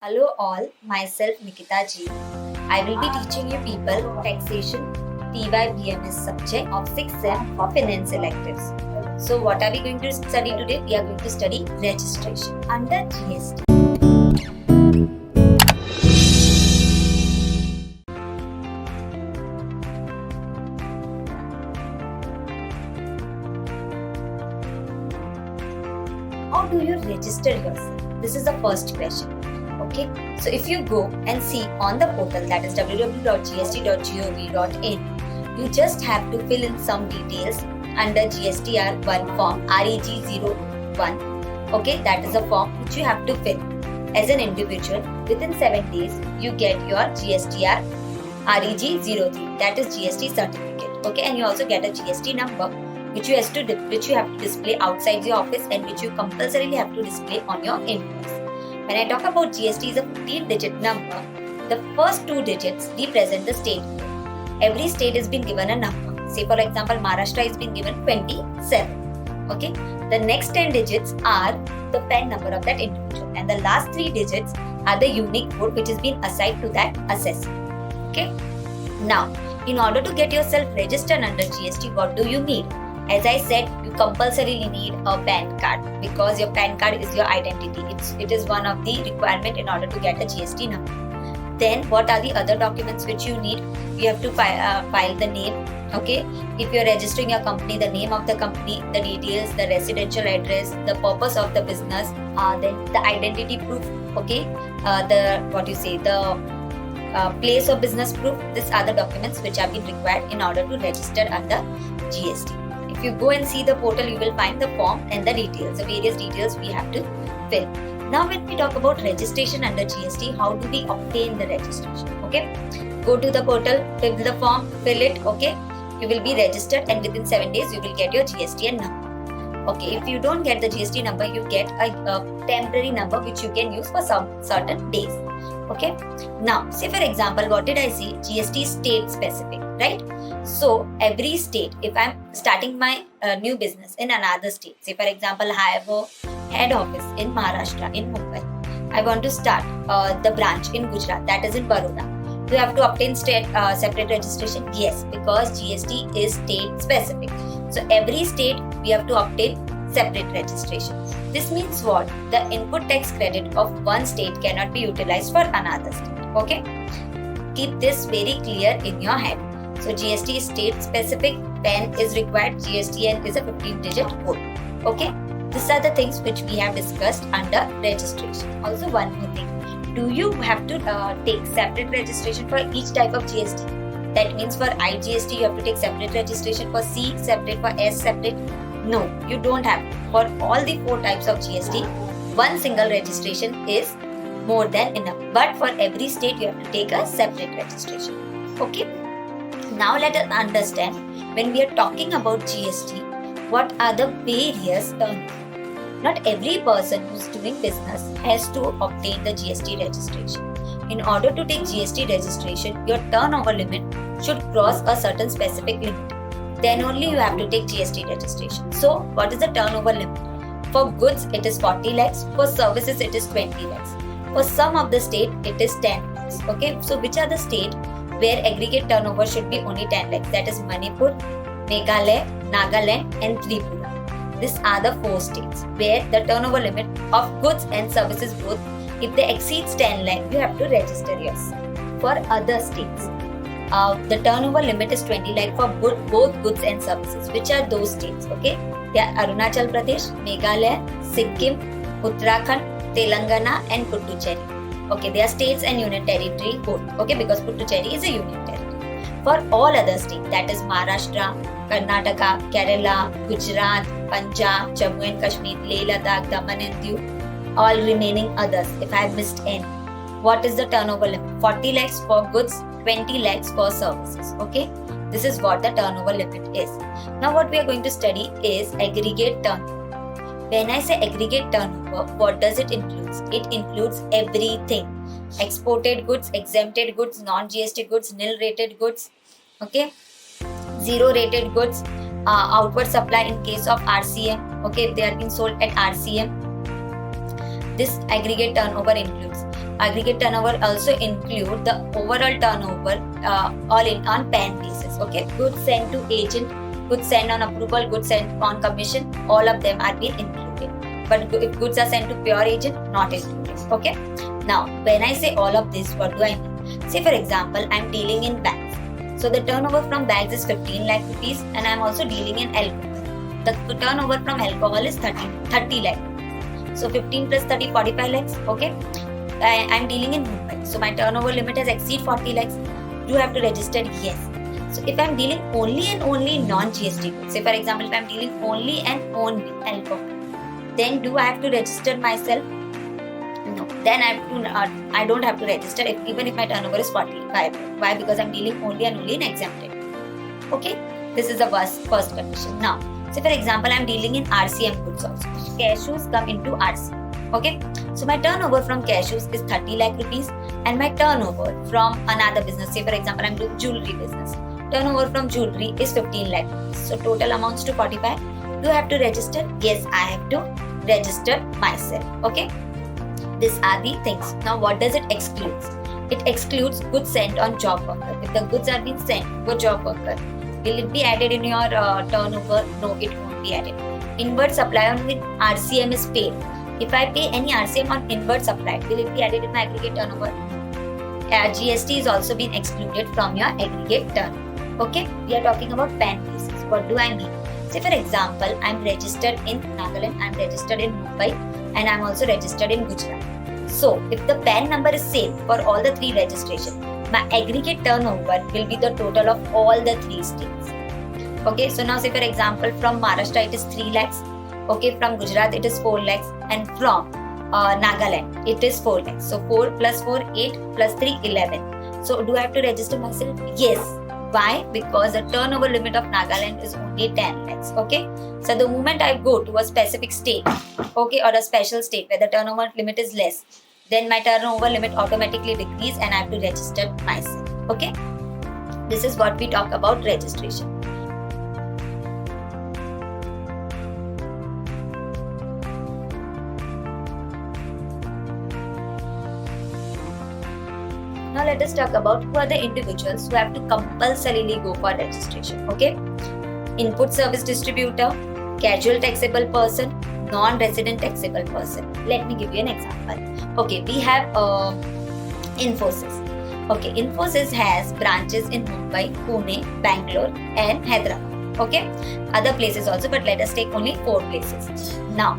Hello all, myself Nikita Ji. I will be teaching you people taxation TYBMS subject of 6th sem of finance electives. So what are we going to study today? We are going to study registration under GST. How do you register yourself? This is the first question. Okay, so if you go and see on the portal, that is www.gst.gov.in, you just have to fill in some details under GSTR1 form REG01. Okay, that is a form which you have to fill. As an individual, within 7 days, you get your GSTR REG03, that is GST certificate. Okay, and you also get a GST number which you have to display outside your office and which you compulsorily have to display on your invoice. When I talk about GST is a 15-digit number, the first 2 digits represent the state. Every state has been given a number. Say for example, Maharashtra has been given 27. Okay, the next 10 digits are the PAN number of that individual, and the last 3 digits are the unique code which has been assigned to that assessor. Okay, now in order to get yourself registered under GST, what do you need? As I said, you compulsorily need a PAN card because your PAN card is your identity. It is one of the requirement in order to get a GST number. Then what are the other documents which you need? You have to file the name. Okay, if you are registering your company, the name of the company, the details, the residential address, the purpose of the business, then the identity proof. Okay, the place of business proof. These are the documents which have been required in order to register under GST. If you go and see the portal, you will find the form and the details, the various details we have to fill. Now when we talk about registration under GST, how do we obtain the registration? Okay, go to the portal, fill the form, fill it. Okay, you will be registered and within 7 days you will get your GSTN number. Okay, if you don't get the GST number, you get a temporary number which you can use for some certain days. Okay, now say for example, what did I say? GST state specific, right? So every state, if I'm starting my new business in another state, say for example, I have a head office in Maharashtra, in Mumbai. I want to start the branch in Gujarat, that is in Baroda. Do you have to obtain state separate registration? Yes, because GST is state specific. So every state we have to obtain separate registration. This means what? The input tax credit of one state cannot be utilized for another state. Okay? Keep this very clear in your head. So GST is state specific, PAN is required, GSTN is a 15-digit code. Okay? These are the things which we have discussed under registration. Also one more thing. Do you have to take separate registration for each type of GST? That means for IGST you have to take separate registration, for C separate, for S separate. No, you don't have. For all the 4 types of GST, one single registration is more than enough. But for every state, you have to take a separate registration. Okay? Now let us understand, when we are talking about GST, what are the various terms? Not every person who is doing business has to obtain the GST registration. In order to take GST registration, your turnover limit should cross a certain specific limit. Then only you have to take GST registration. So, what is the turnover limit? For goods, it is 40 lakhs. For services, it is 20 lakhs. For some of the state, it is 10 lakhs. Okay, so which are the state where aggregate turnover should be only 10 lakhs? That is Manipur, Meghalaya, Nagaland, and Tripura. These are the 4 states where the turnover limit of goods and services both, if they exceeds 10 lakh, you have to register yourself. For other states, the turnover limit is 20 lakh for both goods and services. Which are those states? Okay, they are Arunachal Pradesh, Meghalaya, Sikkim, Uttarakhand, Telangana, and Puducherry. Okay, they are states and union territory both. Okay, because Puducherry is a union territory. For all other states, that is Maharashtra, Karnataka, Kerala, Gujarat, Punjab, Jammu and Kashmir, Leh Ladakh, Daman and Diu, all remaining others. If I have missed any, what is the turnover limit? 40 lakhs for goods, 20 lakhs for services. Okay, this is what the turnover limit is. Now what we are going to study is aggregate turnover. When I say aggregate turnover, what does it include? It includes everything. Exported goods, exempted goods, non-GST goods, nil rated goods, okay, 0 rated goods, outward supply in case of RCM, okay, if they are being sold at RCM. This aggregate turnover includes. aggregate turnover also include the overall turnover all in on PAN basis. Okay, goods sent to agent, goods sent on approval, goods sent on commission, all of them are being included. But if goods are sent to pure agent, not included. Okay. Now, when I say all of this, what do I mean? Say for example, I'm dealing in bags. So the turnover from bags is 15 lakh rupees, and I'm also dealing in alcohol. The turnover from alcohol is 30 lakh. So 15 plus 30, 45 lakhs. Okay. I'm dealing in Mumbai. So my turnover limit has exceed 40 lakhs. Do I have to register? Yes. So if I'm dealing only and only non-GST goods, say for example, if I'm dealing only and only alcohol, then do I have to register myself? No. Then I don't have to register even if my turnover is 45. Why? Because I'm dealing only and only in exempted. Okay. This is the first condition. Now, say for example, I'm dealing in RCM goods also. Cashews come into RCM. Okay, so my turnover from cashews is 30 lakh rupees, and my turnover from another business, say for example, I'm doing jewelry business. Turnover from jewelry is 15 lakh rupees. So total amounts to 45. Do I have to register? Yes, I have to register myself. Okay, these are the things. Now, what does it exclude? It excludes goods sent on job worker. If the goods are being sent to a job worker, will it be added in your turnover? No, it won't be added. Inward supply on with RCM is paid. If I pay any RCM on inward supply, will it be added in my aggregate turnover? GST is also being excluded from your aggregate turnover. Okay, we are talking about PAN basis. What do I mean? Say for example, I'm registered in Nagaland, I'm registered in Mumbai, and I'm also registered in Gujarat. So, if the PAN number is same for all the three registrations, my aggregate turnover will be the total of all the three states. Okay, so now say for example, from Maharashtra it is 3 lakhs. Okay, from Gujarat it is 4 lakhs, and from Nagaland it is 4 lakhs. So 4 plus 4, 8 plus 3, 11. So do I have to register myself? Yes. Why? Because the turnover limit of Nagaland is only 10 lakhs. Okay. So the moment I go to a specific state, okay, or a special state where the turnover limit is less, then my turnover limit automatically decrease and I have to register myself. Okay. This is what we talk about registration. Now let us talk about who are the individuals who have to compulsorily go for registration. Okay, input service distributor, casual taxable person, non-resident taxable person. Let me give you an example. Okay, we have Infosys. Okay, Infosys has branches in Mumbai, Pune, Bangalore, and Hyderabad. Okay, other places also, but let us take only 4 places. Now,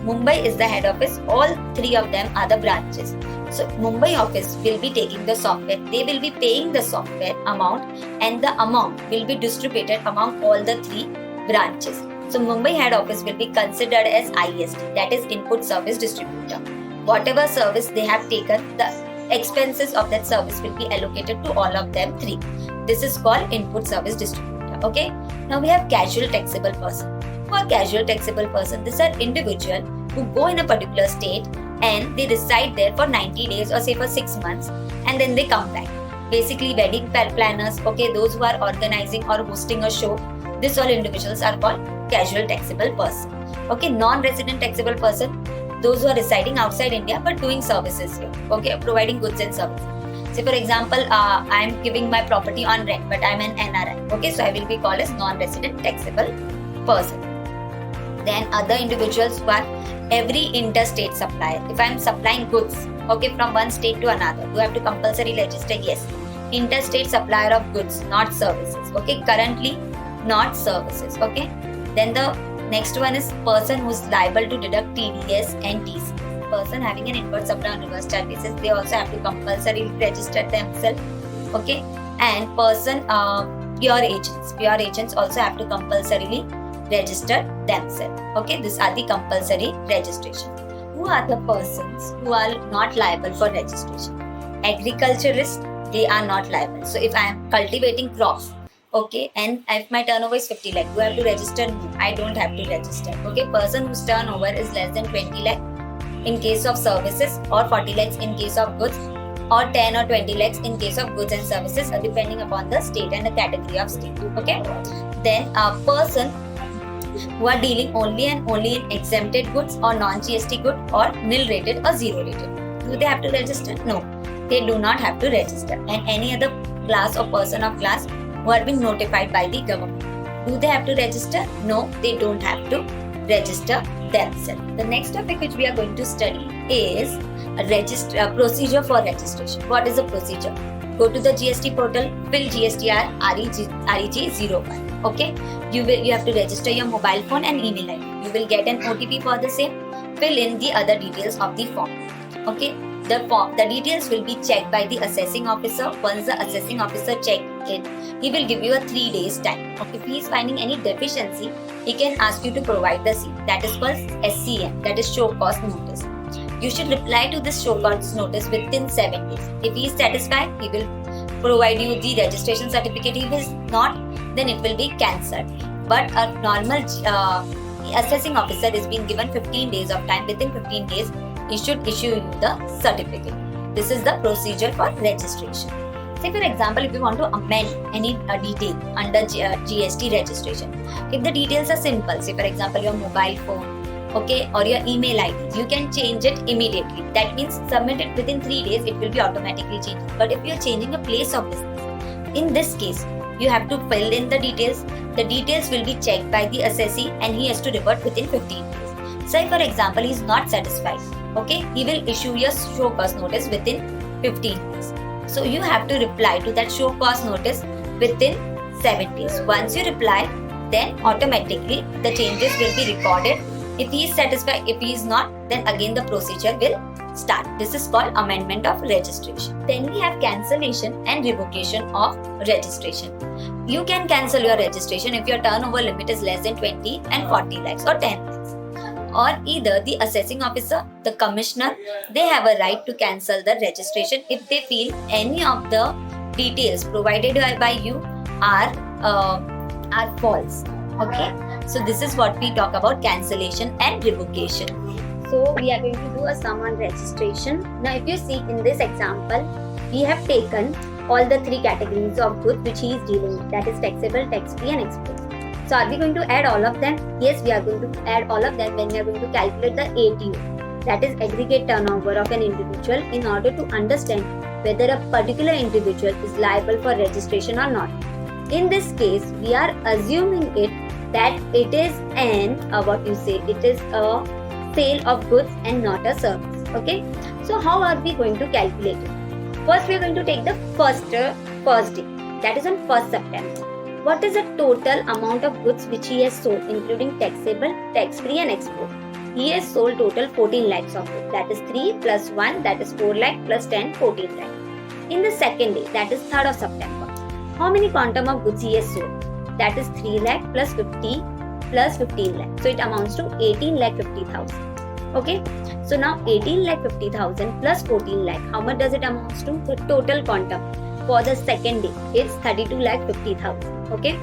Mumbai is the head office. All 3 of them are the branches. So Mumbai office will be taking the software, they will be paying the software amount, and the amount will be distributed among all the 3 branches. So Mumbai head office will be considered as ISD, that is input service distributor. Whatever service they have taken, the expenses of that service will be allocated to all of them 3. This is called input service distributor. Okay. Now we have casual taxable person. For casual taxable person, these are individual who go in a particular state and they reside there for 90 days or say for 6 months, and then they come back. Basically wedding planners, okay, those who are organizing or hosting a show, these all individuals are called casual taxable person. Okay, non-resident taxable person, those who are residing outside India but doing services here, okay, providing goods and services. Say for example, I am giving my property on rent but I am an NRI, okay, so I will be called as non-resident taxable person. Then other individuals who are every interstate supplier. If I am supplying goods, okay, from one state to another, do I have to compulsory register? Yes. Interstate supplier of goods, not services. Okay, currently not services. Okay. Then the next one is person who is liable to deduct TDS and TC. Person having an inward supply on reverse charge basis, they also have to compulsory register themselves. Okay. And person pure agents also have to compulsorily register themselves. Okay, these are the compulsory registration. Who are the persons who are not liable for registration? Agriculturists, they are not liable. So if I am cultivating crops, okay, and if my turnover is 50 lakh, do I have to register? No, I don't have to register. Okay, person whose turnover is less than 20 lakh in case of services, or 40 lakhs in case of goods, or 10 or 20 lakhs in case of goods and services, depending upon the state and the category of state. Okay, then a person who are dealing only and only in exempted goods or non-GST good or nil rated or 0 rated. Do they have to register? No, they do not have to register. And any other class or person of class who are being notified by the government, do they have to register? No, they don't have to register themselves. The next topic which we are going to study is a procedure for registration. What is a procedure? Go to the GST portal, fill GSTR REG01. Okay, you have to register your mobile phone and email ID. You will get an OTP for the same. Fill in the other details of the form. Okay, the details will be checked by the assessing officer. Once the assessing officer check it, he will give you a 3 days time. Okay, if he is finding any deficiency, he can ask you to provide the same. That is called SCN, that is show cause notice. You should reply to this show cause notice within 7 days. If he is satisfied, he will provide you the registration certificate. If he is not, then it will be cancelled. But a normal assessing officer is being given 15 days of time. Within 15 days, he should issue you the certificate. This is the procedure for registration. Say for example, if you want to amend any detail under GST registration, if the details are simple, say for example your mobile phone, okay, or your email ID, you can change it immediately. That means submit it within 3 days, it will be automatically changed. But if you are changing a place of business, in this case, you have to fill in the details. The details will be checked by the assessee and he has to revert within 15 days. Say for example, he is not satisfied. Okay, he will issue your show cause notice within 15 days. So you have to reply to that show cause notice within 7 days. Once you reply, then automatically the changes will be recorded. If he is satisfied, if he is not, then again the procedure will start. This is called amendment of registration. Then we have cancellation and revocation of registration. You can cancel your registration if your turnover limit is less than 20 and 40 lakhs or 10 lakhs. Or either the assessing officer, the commissioner, they have a right to cancel the registration if they feel any of the details provided by you are false. Okay, so this is what we talk about cancellation and revocation. So we are going to do a sum on registration. Now if you see in this example, we have taken all the 3 categories of goods which he is dealing with, that is taxable, tax-free and export. So are we going to add all of them? Yes, we are going to add all of them when we are going to calculate the ATO, that is aggregate turnover of an individual, in order to understand whether a particular individual is liable for registration or not. In this case, we are assuming it that it is it is a sale of goods and not a service. Okay, so how are we going to calculate it? First, we are going to take the first day, that is on 1st September. What is the total amount of goods which he has sold, including taxable, tax-free and export? He has sold total 14 lakhs of goods. That is 3 plus 1, that is 4 lakh plus 10, 14 lakh. In the second day, that is 3rd of September, how many quantum of goods he has sold? That is 3 lakh plus 50 plus 15 lakh. So it amounts to 18 lakh 50,000. Okay. So now 18 lakh 50,000 plus 14 lakh. How much does it amount to? The total quantum for the second day is 32 lakh 50,000. Okay,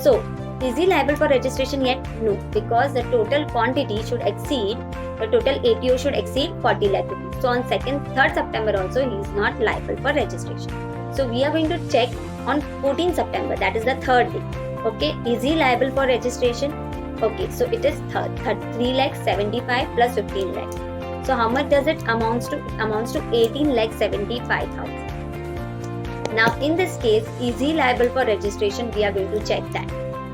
so is he liable for registration yet? No, because the total quantity should exceed, the total ATO should exceed 40 lakh rupees. So on 3rd September also he is not liable for registration. So we are going to check on 14th September, that is the 3rd day. Okay, is he liable for registration? Okay, so it is 3 lakh 75 plus 15 lakh. So how much does it amounts to? It amounts to 18 lakh 75,000. Now in this case, is he liable for registration? We are going to check that.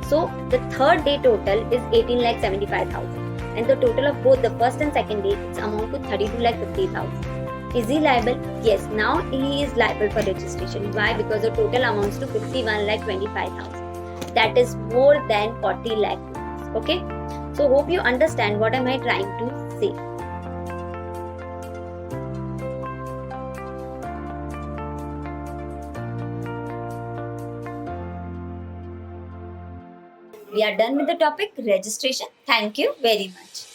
So the 3rd day total is 18 lakh 75,000 and the total of both the first and second day is amount to 32 lakh 50,000. Is he liable? Yes, now he is liable for registration. Why? Because the total amounts to 51 lakh 25,000. That is more than 40 lakh rupees. Okay. So hope you understand what am I trying to say. We are done with the topic registration. Thank you very much.